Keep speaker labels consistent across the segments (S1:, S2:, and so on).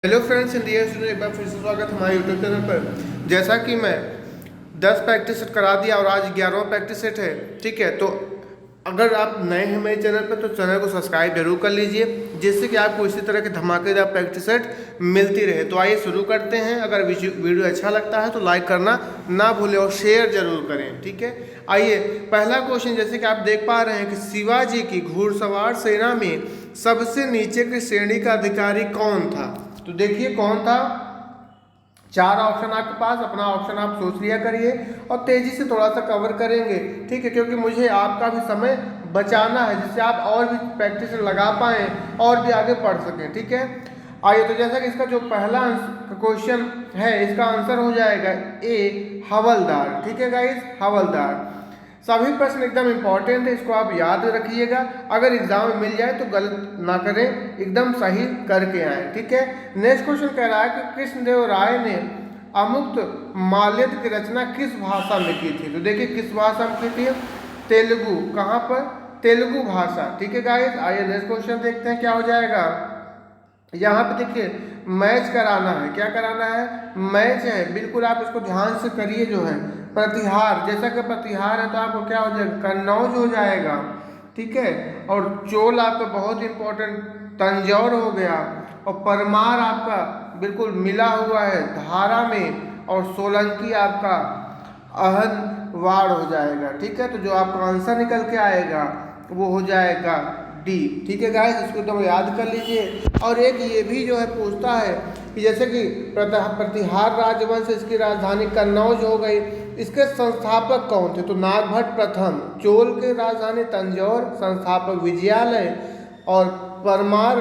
S1: Hello friends, India student एक बार फिर से स्वागत है हमारे यूट्यूब चैनल पर। जैसा कि मैं 10 प्रैक्टिस सेट करा दिया और आज 11वां प्रैक्टिस सेट है। ठीक है, तो अगर आप नए हैं मेरे चैनल पर तो चैनल को सब्सक्राइब जरूर कर लीजिए, जिससे कि आपको इसी तरह के धमाकेदार प्रैक्टिस सेट मिलती रहे। तो आइए शुरू करते हैं। अगर वीडियो अच्छा लगता है तो लाइक करना ना भूलें और शेयर जरूर करें। ठीक है, आइए पहला क्वेश्चन, जैसे कि आप देख पा रहे हैं कि शिवाजी की घुड़सवार सेना में सबसे नीचे की श्रेणी का अधिकारी कौन था। तो देखिए कौन था। 4 ऑप्शन आपके पास, अपना ऑप्शन आप सोच लिया करिए और तेजी से थोड़ा सा कवर करेंगे। ठीक है, क्योंकि मुझे आपका भी समय बचाना है, जिससे आप और भी प्रैक्टिस लगा पाएँ और भी आगे पढ़ सकें। ठीक है, आइए तो जैसा कि इसका जो पहला क्वेश्चन है, इसका आंसर हो जाएगा ए, हवलदार। ठीक है गाइस, हवलदार। सभी प्रश्न एकदम इंपॉर्टेंट है, इसको आप याद रखिएगा। अगर एग्जाम में मिल जाए तो गलत ना करें, एकदम सही करके आए। ठीक है, नेक्स्ट क्वेश्चन कह रहा है कि कृष्णदेव राय ने अमुक्त माल्यद की रचना किस भाषा में की थी। तो देखिए किस भाषा में की थी, तेलुगु। कहाँ पर, तेलुगु भाषा। ठीक है गाइस, आइए नेक्स्ट क्वेश्चन देखते हैं क्या हो जाएगा। यहाँ पे देखिए मैच कराना है, क्या कराना है, मैच है। बिल्कुल आप इसको ध्यान से करिए। जो है प्रतिहार, जैसा कि प्रतिहार है तो आपको क्या हो जाएगा, कन्नौज हो जाएगा। ठीक है, और चोल आपका बहुत इंपॉर्टेंट तंजौर हो गया, और परमार आपका बिल्कुल मिला हुआ है धारा में, और सोलंकी आपका अहनवाड़ हो जाएगा। ठीक है, तो जो आपका आंसर निकल के आएगा वो हो जाएगा डी। ठीक है गाइस, इसको एकदम याद कर लीजिए। और एक ये भी जो है पूछता है कि जैसे कि प्रतिहार राजवंश, इसकी राजधानी कन्नौज हो गई, इसके संस्थापक कौन थे। तो नागभट्ट प्रथम। चोल के राजधानी तंजौर, संस्थापक विजयालय। और परमार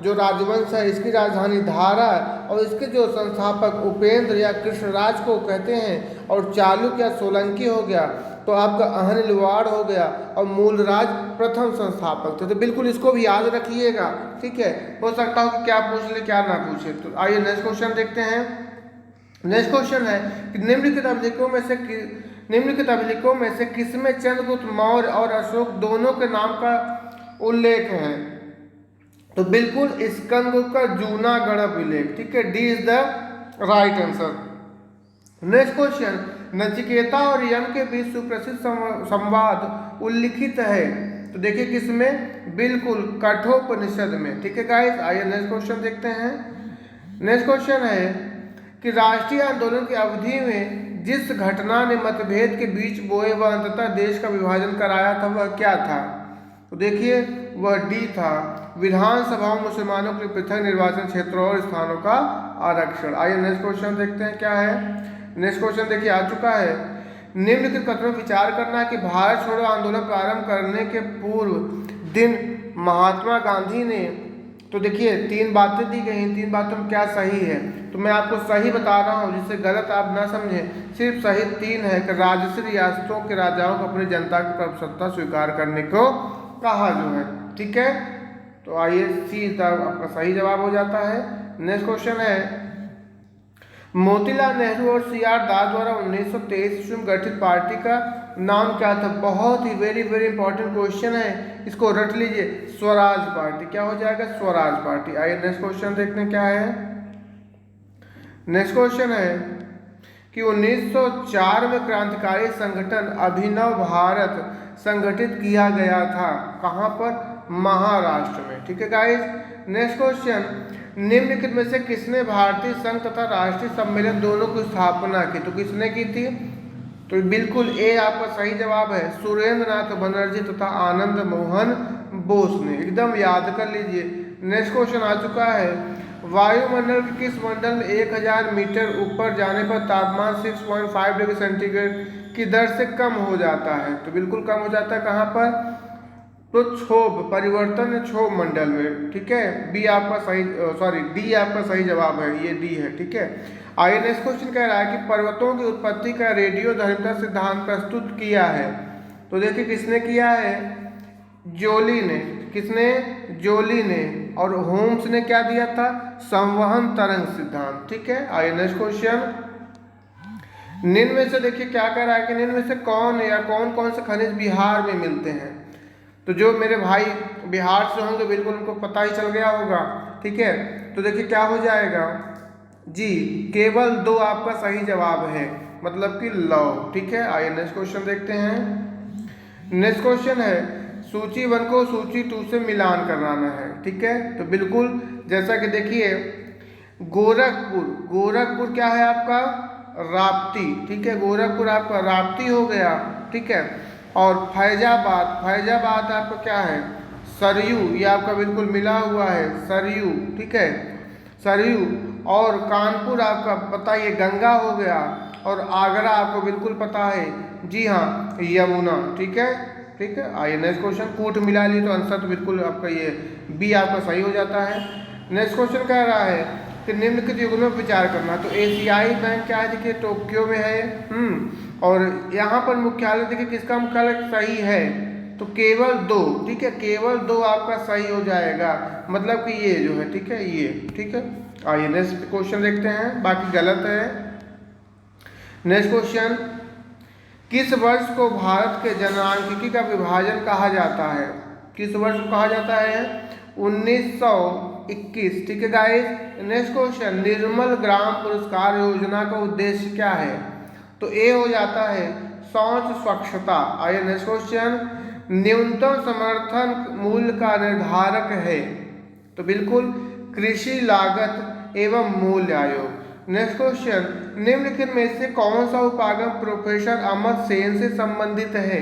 S1: जो राजवंश है, इसकी राजधानी धारा, और इसके जो संस्थापक उपेंद्र या कृष्णराज को कहते हैं। और चालुक्य या सोलंकी हो गया, तो आपका अहनवाड़ हो गया, और मूलराज प्रथम संस्थापक थे। तो बिल्कुल इसको भी याद रखिएगा। ठीक है, हो सकता हो कि क्या पूछ ले क्या ना पूछे। तो आइए नेक्स्ट क्वेश्चन देखते हैं। नेक्स्ट क्वेश्चन है कि निम्नलिखित अभिलेखों में से किसमें चंद्रगुप्त मौर्य और अशोक दोनों के नाम का उल्लेख है। तो बिल्कुल स्कंदगुप्त का जूनागढ़ अभिलेख। ठीक है, D is the right answer. Next question, Nachiketa और यम के बीच सुप्रसिद्ध संवाद उल्लिखित है। तो देखिए किसमें, बिल्कुल कठोपनिषद में। ठीक है गाइस, आइए नेक्स्ट क्वेश्चन देखते हैं। नेक्स्ट क्वेश्चन है कि राष्ट्रीय आंदोलन की अवधि में जिस घटना ने मतभेद के बीच बोए व अंततः देश का विभाजन कराया था वह क्या था। तो देखिए वह डी था, विधानसभाओं मुसलमानों के पृथक निर्वाचन क्षेत्रों और स्थानों का आरक्षण। आइए नेक्स्ट क्वेश्चन देखते हैं क्या है। नेक्स्ट क्वेश्चन देखिए आ चुका है। निम्नलिखित कथनों पर विचार करना कि भारत छोड़ो आंदोलन प्रारंभ करने के पूर्व दिन महात्मा गांधी ने, तो देखिए 3 बातें दी गई, 3 बातों में क्या सही है। तो मैं आपको सही बता रहा हूँ, जिससे गलत आप ना समझें। सिर्फ सही 3 है कि राजसी रियासतों के राजाओं को अपनी जनता की प्रभुसत्ता स्वीकार करने को कहा जो है। ठीक है, तो आइए सी आपका सही जवाब हो जाता है। नेक्स्ट क्वेश्चन है, मोतीलाल नेहरू और सी आर दास द्वारा 1923 ईस्वी में गठित पार्टी का नाम क्या था। बहुत ही वेरी वेरी इंपॉर्टेंट क्वेश्चन है, इसको रट लीजिए, स्वराज पार्टी। क्या हो जाएगा, स्वराज पार्टी। आइए नेक्स्ट क्वेश्चन देखते हैं क्या है। नेक्स्ट क्वेश्चन है कि 1904 में क्रांतिकारी संगठन अभिनव भारत संगठित किया गया था। कहाँ पर, महाराष्ट्र में। ठीक है गाइस, नेक्स्ट क्वेश्चन, निम्नलिखित में से किसने भारतीय संघ तथा राष्ट्रीय सम्मेलन दोनों की स्थापना की। तो किसने की थी, तो बिल्कुल ए आपका सही जवाब है, सुरेंद्र नाथ बनर्जी तथा आनंद मोहन बोस ने। एकदम याद कर लीजिए। नेक्स्ट क्वेश्चन आ चुका है, वायुमंडल के किस मंडल में 1000 मीटर ऊपर जाने पर तापमान 6.5 डिग्री सेंटीग्रेड की दर से कम हो जाता है। तो बिल्कुल कम हो जाता है कहाँ पर, तो क्षोभ परिवर्तन क्षोभ मंडल में। ठीक है, बी आपका सही, सॉरी डी आपका सही जवाब है, ये डी है। ठीक है, आइए नेक्स्ट क्वेश्चन कह रहा है कि पर्वतों की उत्पत्ति का रेडियोधर्मिता सिद्धांत प्रस्तुत किया है। तो देखिए किसने किया है, जोली ने। किसने, जोली ने। और होम्स ने क्या दिया था, संवहन तरंग सिद्धांत। ठीक है, आइए नेक्स्ट क्वेश्चन, निम्न में से देखिए क्या कह रहा है कि निम्न में से कौन या कौन कौन से खनिज बिहार में मिलते हैं। तो जो मेरे भाई बिहार से होंगे बिल्कुल उनको पता ही चल गया होगा। ठीक है। तो देखिए क्या हो जाएगा जी, केवल 2 आपका सही जवाब है, मतलब कि लव, ठीक है। आइए नेक्स्ट क्वेश्चन देखते हैं। नेक्स्ट क्वेश्चन है सूची 1 को सूची 2 से मिलान कराना है, ठीक है। तो बिल्कुल जैसा कि देखिए गोरखपुर, गोरखपुर क्या है आपका राप्ती, ठीक है। गोरखपुर आपका राप्ती हो गया, ठीक है। और फैजाबाद, फैजाबाद आपका क्या है सरयू, ये आपका बिल्कुल मिला हुआ है सरयू, ठीक है सरयू। और कानपुर आपका पता ये गंगा हो गया, और आगरा आपको बिल्कुल पता है जी हाँ यमुना, ठीक है ठीक है। आइए नेक्स्ट क्वेश्चन, कूट मिला ली तो आंसर तो बिल्कुल आपका ये बी आपका सही हो जाता है। नेक्स्ट क्वेश्चन कह रहा है कि निम्नलिखित युग्मों पर विचार करना। तो एशियाई बैंक क्या है देखिए टोक्यो में है, और यहाँ पर मुख्यालय देखिए किसका मुख्यालय सही है तो केवल 2, ठीक है केवल 2 आपका सही हो जाएगा, मतलब कि ये जो है ठीक है ये, ठीक है। आइए नेक्स्ट क्वेश्चन देखते हैं, बाकी गलत है। नेक्स्ट क्वेश्चन, किस वर्ष को भारत के जनसांख्यिकी का विभाजन कहा जाता है? किस वर्ष को कहा जाता है? 1921, ठीक है गाइस। नेक्स्ट क्वेश्चन, निर्मल ग्राम पुरस्कार योजना का उद्देश्य क्या है? तो ए हो जाता है शौच स्वच्छता। आइए नेक्स्ट क्वेश्चन, न्यूनतम समर्थन मूल्य का निर्धारक है? तो बिल्कुल कृषि लागत एवं मूल्य आयोग। नेक्स्ट क्वेश्चन, निम्नलिखित में से कौन सा उपागम प्रोफेसर अमर सेन से संबंधित है?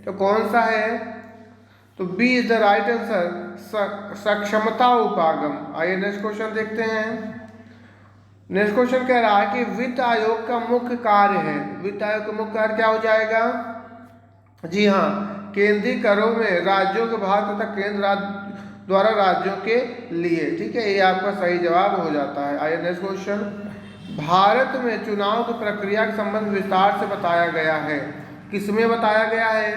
S1: तो कौन सा है? तो B is the right answer, सक्षमता उपागम। आइए नेक्स्ट क्वेश्चन देखते हैं। नेक्स्ट क्वेश्चन कह रहा है कि वित्त आयोग का मुख्य कार्य है, वित्त आयोग का मुख्य कार्य क्या हो जाएगा? जी हाँ, केंद्रीय करों में राज्यों के भाग तथा केंद्र द्वारा राज्यों के लिए, ठीक है ये आपका सही जवाब हो जाता है। आइए नेक्स्ट क्वेश्चन, भारत में चुनाव की प्रक्रिया के संबंध विस्तार से बताया गया है, किसमें बताया गया है?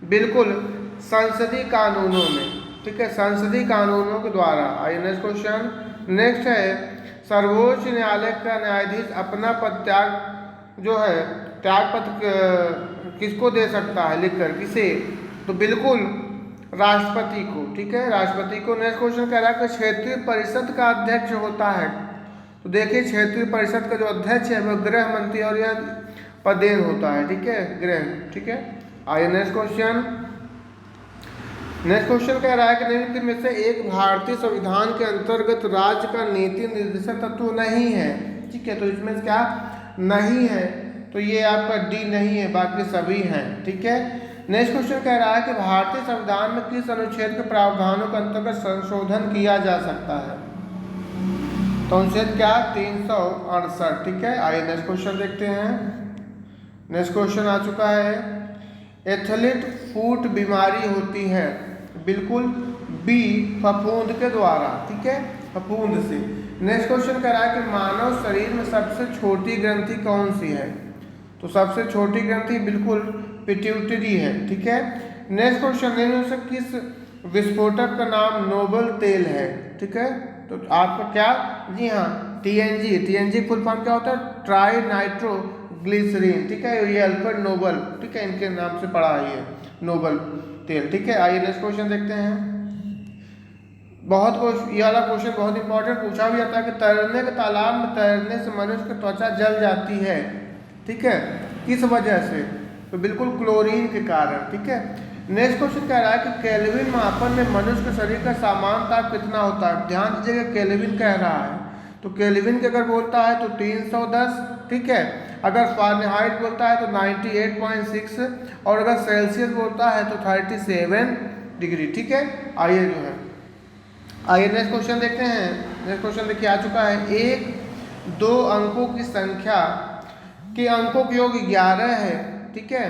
S1: बिल्कुल संसदीय कानूनों में, ठीक है संसदीय कानूनों के द्वारा। आइए नेक्स्ट क्वेश्चन, नेक्स्ट है सर्वोच्च न्यायालय का न्यायाधीश अपना पद त्याग जो है त्याग पत्र किसको दे सकता है लिखकर, किसे? तो बिल्कुल राष्ट्रपति को, ठीक है राष्ट्रपति को। नेक्स्ट क्वेश्चन कह रहा है कि क्षेत्रीय परिषद का अध्यक्ष होता है? तो देखिए क्षेत्रीय परिषद का जो अध्यक्ष है वह गृह मंत्री और यह पदेन होता है, ठीक है गृह, ठीक है। आइए नेक्स्ट क्वेश्चन, नेक्स्ट क्वेश्चन कह रहा है कि निम्नलिखित में से एक भारतीय संविधान के अंतर्गत राज्य का नीति निर्देशक तत्व नहीं है, ठीक है। तो इसमें क्या नहीं है? तो ये आपका डी नहीं है, बाकी सभी हैं, ठीक है। नेक्स्ट क्वेश्चन कह रहा है कि भारतीय संविधान में किस अनुच्छेद के प्रावधानों के अंतर्गत संशोधन किया जा सकता है? तो अनुच्छेद क्या? 368, ठीक है। आइए नेक्स्ट क्वेश्चन देखते हैं। नेक्स्ट क्वेश्चन आ चुका है, एथलीट फुट बीमारी होती है? बिल्कुल बी फफूंद के द्वारा, ठीक है फफूंद से। नेक्स्ट क्वेश्चन कह रहा है कि मानव शरीर में सबसे छोटी ग्रंथि कौन सी है? तो सबसे छोटी ग्रंथि बिल्कुल पिट्यूटरी है, ठीक है। नेक्स्ट क्वेश्चन, इनमें से किस विस्फोटक का नाम नोबल तेल है? ठीक है तो आपका क्या? जी हाँ टीएनजी, टीएनजी फुल फॉर्म क्या होता है? ट्राई नाइट्रो ग्लिसरीन, ठीक है ये अल्फ्रेड नोबल, ठीक है इनके नाम से पड़ा है ये नोबल तेल, ठीक है। आइए नेक्स्ट क्वेश्चन देखते हैं। ये वाला क्वेश्चन बहुत इंपॉर्टेंट पूछा भी जाता है कि तैरने के तालाब में तैरने से मनुष्य की त्वचा जल जाती है, ठीक है किस वजह से? तो बिल्कुल क्लोरीन के कारण, ठीक है। नेक्स्ट क्वेश्चन कह रहा है कि केल्विन मापन में मनुष्य के शरीर का सामान्य ताप कितना होता है? ध्यान दीजिएगा केल्विन कह रहा है, तो केल्विन के अगर बोलता है तो 310, ठीक है। अगर फ़ारेनहाइट बोलता है तो 98.6, और अगर सेल्सियस बोलता है तो 37 डिग्री, ठीक है। आइए जो है आइए नेक्स्ट क्वेश्चन देखते हैं। नेक्स्ट क्वेश्चन देखिए आ चुका है, 1 2 अंकों की संख्या के अंकों के योग 11 है, ठीक है।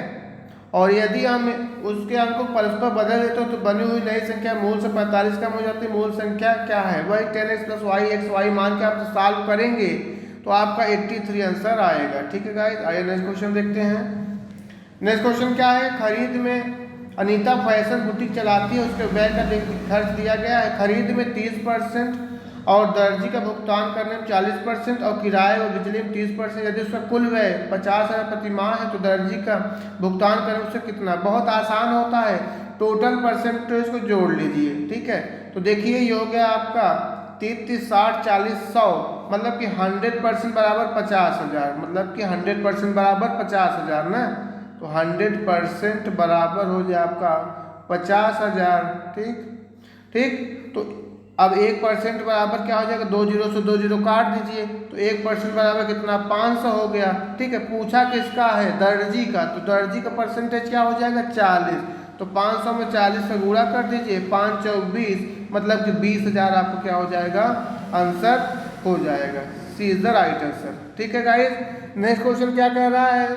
S1: और यदि हम उसके अंकों को परस्पर बदल देते हो तो बनी हुई नई संख्या मूल से 45 कम हो जाती है। मूल संख्या क्या है? वही 10x + y x y मान के आप सॉल्व करेंगे तो आपका 83 आंसर आएगा, ठीक है गाइस। आइए नेक्स्ट क्वेश्चन देखते हैं। नेक्स्ट क्वेश्चन क्या है, खरीद में अनीता फैशन बुटीक चलाती है, उसके व्यय का खर्च दिया गया है। खरीद में 30% और दर्जी का भुगतान करने में 40% और किराए व बिजली में 30%। यदि उसका कुल व्यय 50,000 प्रति माह है तो दर्जी का भुगतान करने में उससे कितना? बहुत आसान होता है, टोटल परसेंटेज को जोड़ लीजिए, ठीक है। तो देखिए ये हो गया आपका 30, 60, 40, 100, मतलब कि 100% बराबर 50,000, मतलब कि 100% बराबर 50,000 ना। तो 100% बराबर हो जाए आपका 50,000। ठीक ठीक। तो अब 1% बराबर क्या हो जाएगा, 2 जीरो से 2 जीरो काट दीजिए, तो 1% बराबर कितना, 500 हो गया। ठीक है, पूछा किसका है, दर्जी का, तो दर्जी का परसेंटेज क्या हो जाएगा, 40। तो 500 में 40 से गुणा कर दीजिए, 5 चौक 20, मतलब कि 20,000 आपको क्या हो जाएगा, आंसर हो जाएगा। सी इज द राइट आंसर। ठीक है गाइस, नेक्स्ट क्वेश्चन क्या कह रहा है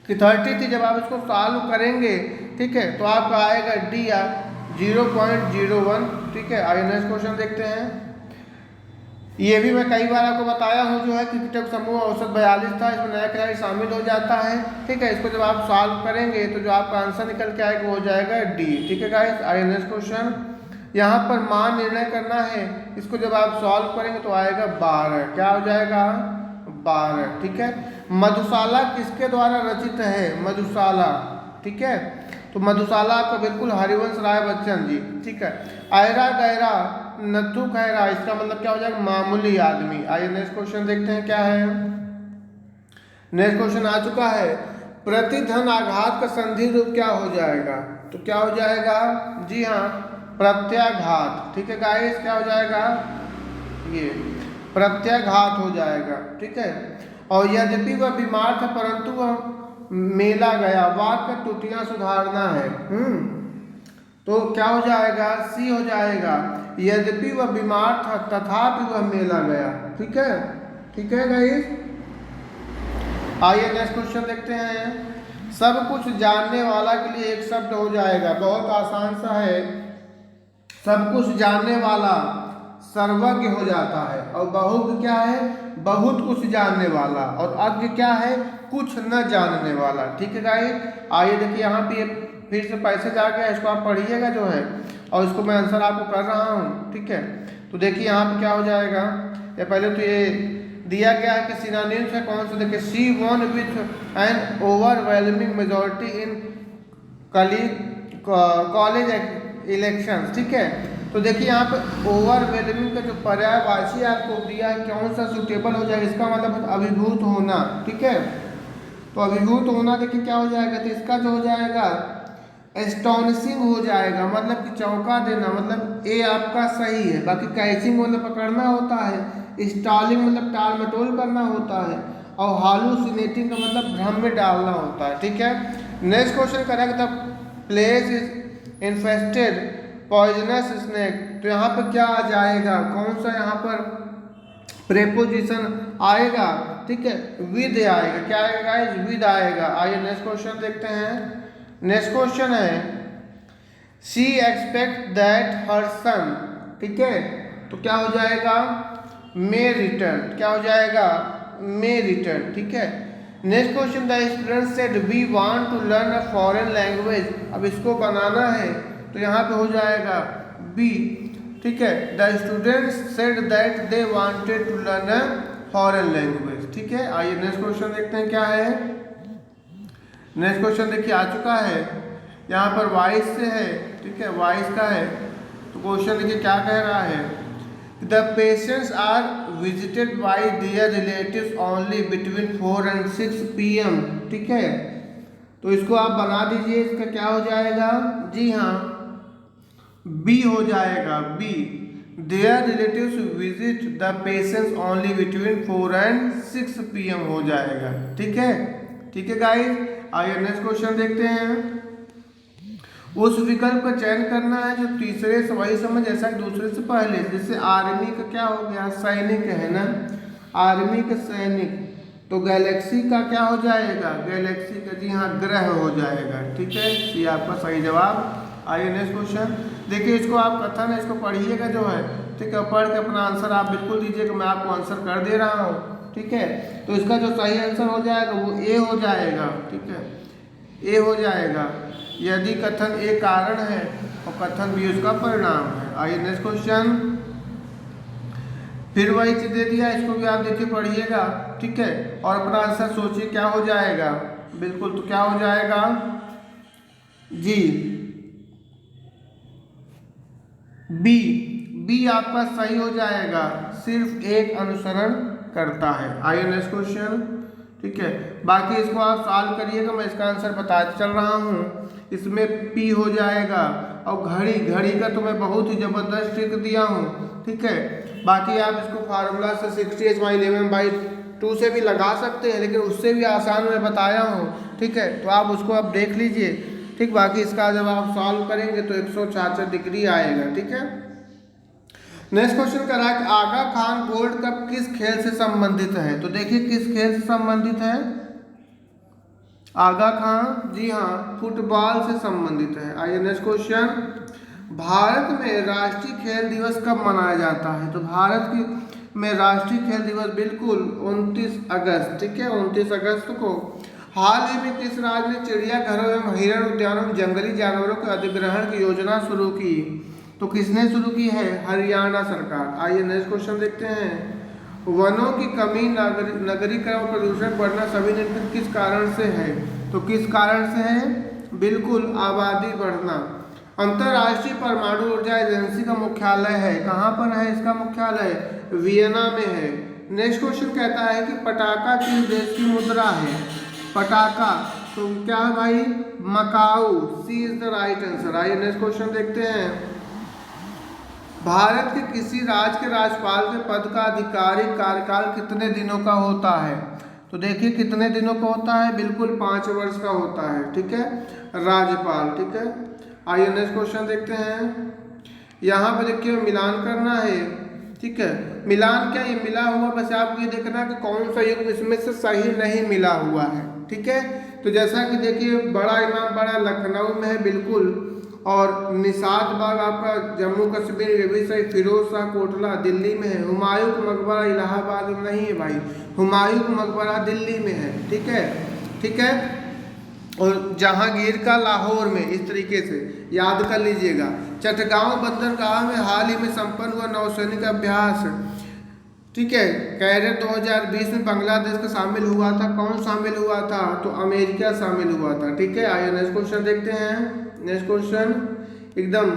S1: कि 30 थी, जब आप इसको सॉल्व करेंगे, ठीक है, तो आपका आएगा डी या 0.01। ठीक है, आइए नेक्स्ट क्वेश्चन देखते हैं। ये भी मैं कई बार आपको बताया हूँ जो है क्रिकेटर समूह औसत 42 था, इसमें नया खिलाड़ी शामिल हो जाता है। ठीक है, इसको जब आप सॉल्व करेंगे तो जो आपका आंसर निकल के आएगा वो हो जाएगा डी। ठीक है गाइस, आइए नेक्स्ट क्वेश्चन। यहाँ पर मान निर्णय करना है, इसको जब आप सॉल्व करेंगे तो आएगा 12। क्या हो जाएगा, 12। ठीक है, मधुशाला किसके द्वारा रचित है, मधुशाला। ठीक है, तो मधुशाला आपका बिल्कुल हरिवंश राय बच्चन जी। ठीक है, आयरा गहरा नथु खैरा, इसका मतलब क्या हो जाएगा, मामूली आदमी। आइए नेक्स्ट क्वेश्चन देखते हैं क्या है। नेक्स्ट क्वेश्चन आ चुका है, प्रतिधन आघात का संधि रूप क्या हो जाएगा, तो क्या हो जाएगा, जी हाँ, प्रत्याघात। ठीक है गाइस, क्या हो जाएगा, ये प्रत्याघात हो जाएगा। ठीक है, और यद्यपि वह बीमार था परंतु वह मेला गया, वाक्य त्रुटियां सुधारना है। तो क्या हो जाएगा, सी हो जाएगा, यद्यपि वह बीमार था तथापि वह मेला गया। ठीक है, ठीक है गाइस, आइए नेक्स्ट क्वेश्चन देखते हैं। सब कुछ जानने वाला के लिए एक शब्द हो जाएगा, बहुत आसान सा है। सब कुछ जानने वाला सर्वज्ञ हो जाता है, और बहुज्ञ क्या है, बहुत कुछ जानने वाला, और अज्ञ क्या है, कुछ न जानने वाला। ठीक है गाइस, आइए देखिए यहाँ पे फिर से पैसे जा गया, इसको आप पढ़िएगा जो है, और इसको मैं आंसर आपको कर रहा हूँ। ठीक है, तो देखिए यहाँ पे क्या हो जाएगा, या पहले तो ये दिया गया है कि सिनोनिम्स है कौन सा, देखिए she von with an overwhelming majority in college election. ठीक है, तो देखिए यहाँ पे ओवरवेलमिंग का जो पर्यायवाची आपको दिया है कौन सा सुटेबल हो जाएगा, इसका मतलब अभिभूत होना। ठीक है, तो अभिभूत होना देखिए क्या हो जाएगा, तो इसका जो हो जाएगा एस्टॉनिशिंग हो जाएगा, मतलब कि चौंका देना, मतलब ए आपका सही है। बाकी कैचिंग मतलब पकड़ना होता है, स्टॉलिंग मतलब टाल मटोल करना होता है, और हालुसिनेटिंग का मतलब भ्रम में डालना होता है। ठीक है, नेक्स्ट क्वेश्चन करेंगे the place is infested poisonous snake, तो यहाँ पर क्या आ जाएगा, कौन सा यहाँ पर प्रेपोजिशन आएगा। ठीक है, विद आएगा, क्या आएगा गाइस, विद आएगा। आइए नेक्स्ट क्वेश्चन देखते हैं। नेक्स्ट क्वेश्चन है शी एक्सपेक्ट दैट हर सन। ठीक है, तो क्या हो जाएगा, मे रिटर्न, क्या हो जाएगा, मे रिटर्न। ठीक है, next question the student said we want to learn a foreign language, अब इसको बनाना है तो यहाँ पे हो जाएगा बी। ठीक है, the student said that they wanted to learn a foreign language. ठीक है, आइए नेक्स्ट क्वेश्चन देखते हैं क्या है। नेक्स्ट क्वेश्चन देखिए आ चुका है, यहाँ पर वाइस से है। ठीक है, वाइस का है, तो क्वेश्चन देखिए क्या कह रहा है, the patients are visited by their relatives only between 4 and 6 PM। ठीक है, तो इसको आप बना दीजिए, इसका क्या हो जाएगा, जी हाँ, बी हो जाएगा, B, their relatives visit the patients only between 4 and 6 PM हो जाएगा। ठीक है, ठीक है गाइस, आइए नेक्स्ट क्वेश्चन देखते हैं। उस विकल्प का चयन करना है जो तीसरे से वही समझ जैसा कि दूसरे से पहले, जैसे आर्मी का क्या हो गया, सैनिक है ना, आर्मी का सैनिक, तो गैलेक्सी का क्या हो जाएगा, गैलेक्सी का जी हाँ ग्रह हो जाएगा। ठीक है, ये आपका सही जवाब। आइए नेक्स्ट क्वेश्चन देखिए, इसको आप कथन है, इसको पढ़िएगा जो है। ठीक है, पढ़ के अपना आंसर आप बिल्कुल दीजिएगा, मैं आपको आंसर कर दे रहा हूँ। ठीक है, तो इसका जो सही आंसर हो जाएगा वो ए हो जाएगा। ठीक है, ए हो जाएगा, यदि कथन ए कारण है और कथन बी उसका परिणाम है। आइए नेक्स्ट क्वेश्चन, फिर वही चीज दे दिया, इसको भी आप देखिए पढ़िएगा। ठीक है, और अपना आंसर सोचिए क्या हो जाएगा, बिल्कुल, तो क्या हो जाएगा जी, बी, बी आपका सही हो जाएगा, सिर्फ एक अनुसरण करता है। आइए नेक्स्ट क्वेश्चन, ठीक है। बाकी इसको आप सॉल्व करिएगा, मैं इसका आंसर बताते चल रहा हूँ। इसमें पी हो जाएगा, और घड़ी का तो मैं बहुत ही ज़बरदस्त ट्रिक दिया हूँ, ठीक है। बाकी आप इसको फार्मूला से 60h-11/2 से भी लगा सकते हैं, लेकिन उससे भी आसान मैं बताया हूँ, ठीक है। तो आप उसको आप देख लीजिए, ठीक। बाकी इसका जब आप सॉल्व करेंगे तो 166 डिग्री आएगा, ठीक है। नेक्स्ट क्वेश्चन कह रहा है कि आगा खान गोल्ड कप किस खेल से संबंधित है। तो देखिए किस खेल से संबंधित है, आगा खान, जी हाँ, फुटबॉल से संबंधित है। आइए नेक्स्ट क्वेश्चन, भारत में राष्ट्रीय खेल दिवस कब मनाया जाता है। तो भारत में राष्ट्रीय खेल दिवस बिल्कुल 29 अगस्त, ठीक है, 29 अगस्त को। हाल ही में किस राज्य ने चिड़ियाघरों एवं हिरण उद्यानों में जंगली जानवरों के अधिग्रहण की योजना शुरू की। तो किसने शुरू की है, हरियाणा सरकार। आइए नेक्स्ट क्वेश्चन देखते हैं, वनों की कमी, नगरीकरण और प्रदूषण बढ़ना सभी निम्नलिखित किस कारण से है। तो किस कारण से है, बिल्कुल आबादी बढ़ना। अंतर्राष्ट्रीय परमाणु ऊर्जा एजेंसी का मुख्यालय है, कहाँ पर है इसका मुख्यालय, वियना में है। नेक्स्ट क्वेश्चन कहता है कि पटाखा किस देश की मुद्रा है। पटाखा, तो क्या है भाई, Macau, C is the right answer. आइए नेक्स्ट क्वेश्चन देखते हैं, भारत के किसी राज्य के राज्यपाल के पद का आधिकारिक कार्यकाल कितने दिनों का होता है। तो देखिए कितने दिनों का होता है, बिल्कुल 5 वर्ष का होता है, ठीक है, राज्यपाल, ठीक है। आइए नेक्स्ट क्वेश्चन देखते हैं, यहाँ पर देखिए मिलान करना है, ठीक है। मिलान क्या, ये मिला हुआ, बस आपको ये देखना कि कौन सा युग इसमें से सही नहीं मिला हुआ है, ठीक है। तो जैसा कि देखिए बड़ा इमाम बाड़ा लखनऊ में है बिल्कुल, और निशात बाग आपका जम्मू कश्मीर, ये भी सही, फिरोज शाह कोटला दिल्ली में है, हुमायूं का मकबरा इलाहाबाद में नहीं है भाई, हुमायूं का मकबरा दिल्ली में है, ठीक है, ठीक है। और जहांगीर का लाहौर में, इस तरीके से याद कर लीजिएगा। चटगांव बंदरगाह में हाल ही में संपन्न हुआ नौसैनिक अभ्यास, ठीक है, कैडेट 2020 में बांग्लादेश का शामिल हुआ था। कौन शामिल हुआ था, तो अमेरिका शामिल हुआ था, ठीक है। आइए नेक्स्ट क्वेश्चन देखते हैं, नेक्स्ट क्वेश्चन एकदम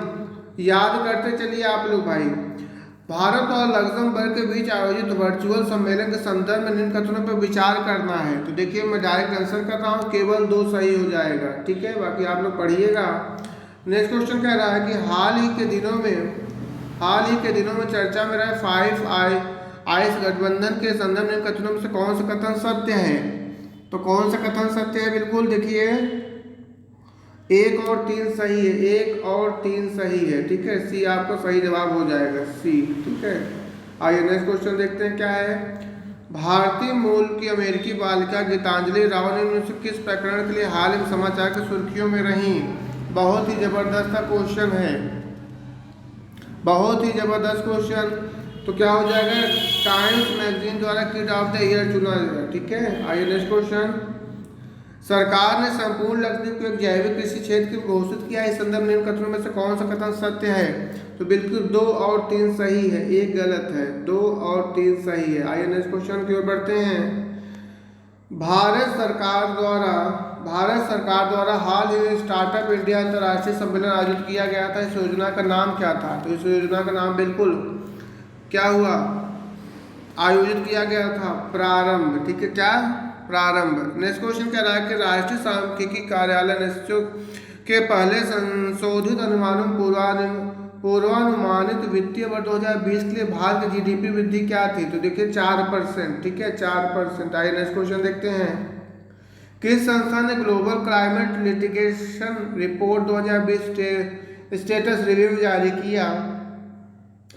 S1: याद करते चलिए आप लोग भाई। भारत और लग्जमबर्ग के बीच आयोजित वर्चुअल सम्मेलन के संदर्भ में निम्न कथनों पर विचार करना है। तो देखिए मैं डायरेक्ट आंसर कर रहा हूँ, केवल 2 सही हो जाएगा, ठीक है, बाकी आप लोग पढ़िएगा। नेक्स्ट क्वेश्चन कह रहा है कि हाल ही के दिनों में चर्चा में रहे 5 आइस गठबंधन के संदर्भ में कथनों में से कौन सा कथन सत्य है। तो कौन सा कथन सत्य है, बिल्कुल देखिए 1 और 3 सही है, 1 और 3 सही है, ठीक है, सी आपका सही जवाब हो जाएगा, सी, ठीक है। आइए नेक्स्ट क्वेश्चन देखते हैं क्या है, भारतीय मूल की अमेरिकी बालिका गीतांजलि राव ने किस प्रकरण के लिए हाल में समाचार की सुर्खियों में रही। बहुत ही जबरदस्त क्वेश्चन है, बहुत ही जबरदस्त क्वेश्चन। तो क्या हो जाएगा, टाइम्स मैगजीन द्वारा किड ऑफ द ईयर चुना जाएगा, ठीक है। आइए नेक्स्ट क्वेश्चन, सरकार ने संपूर्ण लक्षद्वीप को एक जैविक कृषि क्षेत्र घोषित किया, इस संदर्भ में कथनों में से कौन सा कथन सत्य है। तो बिल्कुल 2 और 3 सही है, 1 गलत है, 2 और 3 सही है। आइए नेक्स्ट क्वेश्चन की ओर बढ़ते हैं, भारत सरकार द्वारा हाल ही में स्टार्टअप इंडिया अंतर्राष्ट्रीय सम्मेलन आयोजित किया गया था, इस योजना का नाम क्या था। तो इस योजना का नाम बिल्कुल क्या हुआ, आयोजित किया गया था, प्रारंभ, ठीक है, क्या, प्रारंभ। नेक्स्ट क्वेश्चन कह रहा है कि राष्ट्रीय सांख्यिकी कार्यालय ने के पहले संशोधित पूर्वानुमानित वित्तीय वर्ष 2020 के लिए भारत की जीडीपी वृद्धि क्या थी। तो देखिए 4%, ठीक है, 4%। आइए नेक्स्ट क्वेश्चन देखते हैं, किस संस्था ने global climate litigation report 2020 status review जारी किया।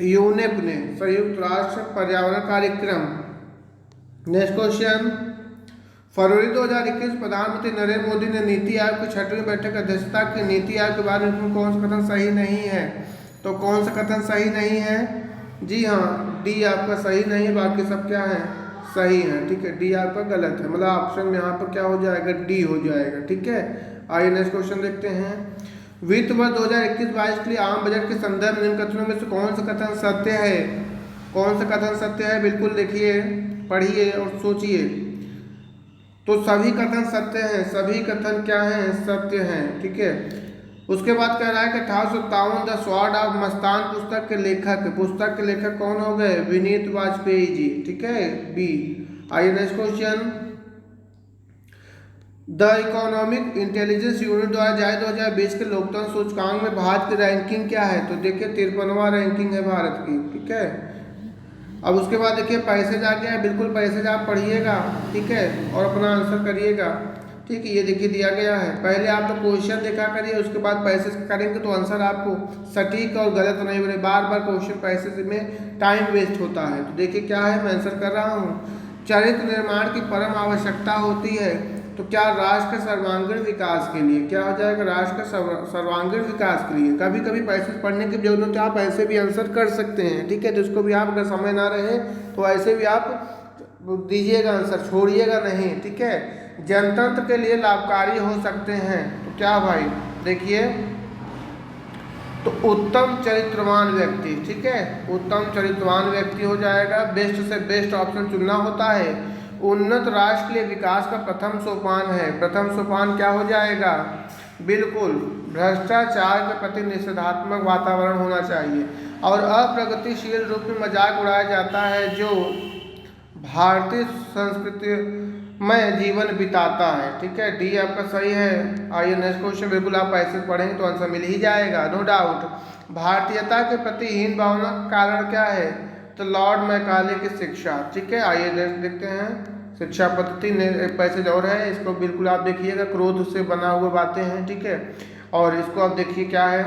S1: यूनेप ने, संयुक्त राष्ट्र पर्यावरण कार्यक्रम। नेक्स्ट क्वेश्चन, फरवरी 2021 प्रधानमंत्री नरेंद्र मोदी ने नीति आयोग की 6वीं बैठक की अध्यक्षता की। नीति आयोग के बारे में कौन सा कथन सही नहीं है। तो कौन सा कथन सही नहीं है, जी हाँ, डी आपका सही नहीं है, बाकी सब क्या है, सही है, ठीक है, डी आपका गलत है, मतलब ऑप्शन में यहाँ पर क्या हो जाएगा, डी हो जाएगा, ठीक है। आइए नेक्स्ट क्वेश्चन देखते हैं, वित्त वर्ष 2021-22 के लिए आम बजट के संदर्भ में निम्न कथनों में से कौन सा कथन सत्य है। कौन सा कथन सत्य है, बिल्कुल देखिए, पढ़िए और सोचिए। तो सभी कथन सत्य हैं, सभी कथन क्या हैं, सत्य हैं, ठीक है। उसके बाद कह रहा है कि 1857 द स्वॉर्ड ऑफ मस्तान पुस्तक के लेखक कौन हो गए? विनीत वाजपेयी जी। ठीक है, बी। आइए next question. The economic intelligence unit द्वारा जारी 2020 के लोकतंत्र सूचकांक में भारत की रैंकिंग क्या है? तो देखिए 53वां रैंकिंग है भारत की। ठीक है, अब उसके बाद देखिए पैसेज आ गया है, बिल्कुल पैसेज आप पढ़िएगा, ठीक है, और अपना आंसर करिएगा। ठीक है, ये देखिए दिया गया है, पहले आप तो क्वेश्चन देखा करिए, उसके बाद पैसेज करेंगे तो आंसर आपको सटीक और गलत नहीं बने। बार बार क्वेश्चन पैसेज में टाइम वेस्ट होता है। तो देखिए क्या है, मैं आंसर कर रहा हूँ। चरित्र निर्माण की परम आवश्यकता होती है, तो क्या राष्ट्र के सर्वांगीण विकास के लिए, क्या हो जाएगा? राष्ट्र के सर्वांगीण विकास के लिए। कभी कभी पैसेज पढ़ने की जरूरत है, आप ऐसे भी आंसर कर सकते हैं। ठीक है, जिसको भी आप अगर समय ना रहे तो ऐसे भी आप दीजिएगा आंसर, छोड़िएगा नहीं। ठीक है, जनतंत्र के लिए लाभकारी हो सकते हैं, तो क्या भाई? देखिए, तो उत्तम चरित्रवान व्यक्ति। ठीक है, उत्तम चरित्रवान व्यक्ति हो जाएगा। बेस्ट से बेस्ट ऑप्शन चुनना होता है। उन्नत राष्ट्र के लिए विकास का प्रथम सोपान है। प्रथम सोपान क्या हो जाएगा? बिल्कुल, भ्रष्टाचार के प्रति निषेधात्मक वातावरण होना चाहिए। और अप्रगतिशील रूप में मजाक उड़ाया जाता है जो भारतीय संस्कृति में जीवन बिताता है। ठीक है, डी आपका सही है। आइए नेक्स्ट क्वेश्चन, बिल्कुल आप ऐसे पढ़ेंगे तो आंसर मिल ही जाएगा, नो डाउट। भारतीयता के प्रति हीन भावना का कारण क्या है? तो लॉर्ड मैकाले की शिक्षा। ठीक है, आइए देखते हैं। शिक्षा पद्धति ने एक पैसेज और है, इसको बिल्कुल आप देखिएगा, क्रोध से बना हुए बातें हैं। ठीक है, और इसको आप देखिए क्या है,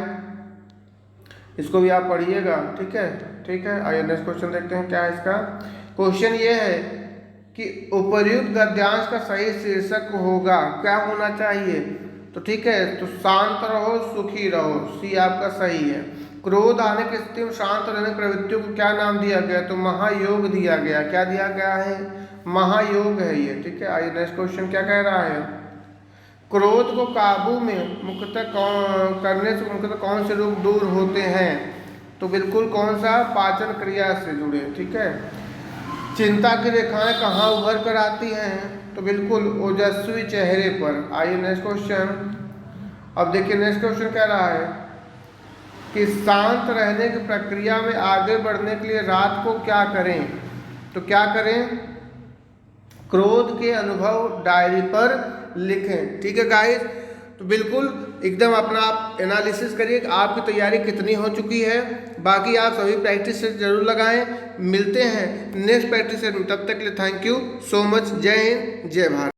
S1: इसको भी आप पढ़िएगा। ठीक है, आइए नेक्स्ट क्वेश्चन देखते हैं क्या है इसका। क्वेश्चन ये है कि उपर्युक्त गद्यांश का सही शीर्षक होगा, क्या होना चाहिए? तो ठीक है, तो शांत रहो सुखी रहो, सी आपका सही है। क्रोध आने की स्थिति में शांत रहने की प्रवृत्तियों को क्या नाम दिया गया? तो महायोग दिया गया। क्या दिया गया है? महायोग है ये। ठीक है, आइए नेक्स्ट क्वेश्चन क्या कह रहा है। क्रोध को काबू में मुख्यतः करने से मुख्यतः कौन से रोग दूर होते हैं? तो बिल्कुल कौन सा? पाचन क्रिया से जुड़े। ठीक है, चिंता की रेखाएं कहाँ उभर कर आती हैं? तो बिल्कुल ओजस्वी चेहरे पर। आइए नेक्स्ट क्वेश्चन। अब देखिए नेक्स्ट क्वेश्चन कह रहा है कि शांत रहने की प्रक्रिया में आगे बढ़ने के लिए रात को क्या करें? तो क्या करें? क्रोध के अनुभव डायरी पर लिखें। ठीक है गाइस, तो बिल्कुल एकदम अपना आप एनालिसिस करिए कि आपकी तैयारी कितनी हो चुकी है। बाकी आप सभी प्रैक्टिस सेट जरूर लगाएं। मिलते हैं नेक्स्ट प्रैक्टिस सेट में, तब तक के लिए थैंक यू सो मच। जय हिंद, जय भारत।